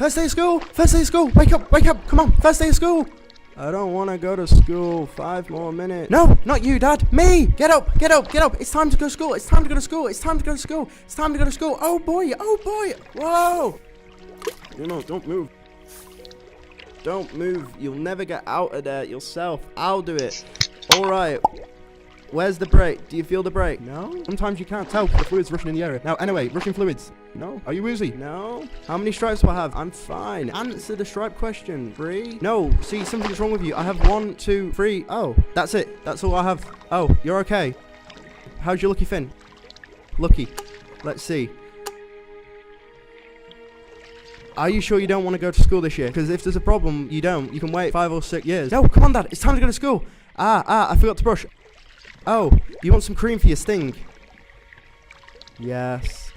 First day of school! First day of school! Wake up! Wake up! Come on! First day of school! I don't want to go to school. 5 more minutes. No, not you, Dad. Me! Get up! Get up! Get up! It's time to go to school! It's time to go to school! It's time to go to school! It's time to go to school! Oh boy! Oh boy! Whoa! No, don't move. Don't move. You'll never get out of there yourself. I'll do it. Alright. Where's the brake? Do you feel the brake? No? Sometimes you can't tell because the fluid's rushing in the area. Now, anyway, rushing fluids. No. Are you woozy? No. How many stripes do I have? I'm fine. Answer the stripe question. 3? No. See, something's wrong with you. I have 1, 2, 3. Oh, that's it. That's all I have. Oh, you're okay. How's your lucky fin? Lucky. Let's see. Are you sure you don't want to go to school this year? Because if there's a problem, you don't. You can wait 5 or 6 years. No, come on, Dad. It's time to go to school. I forgot to brush. Oh, you want some cream for your sting? Yes.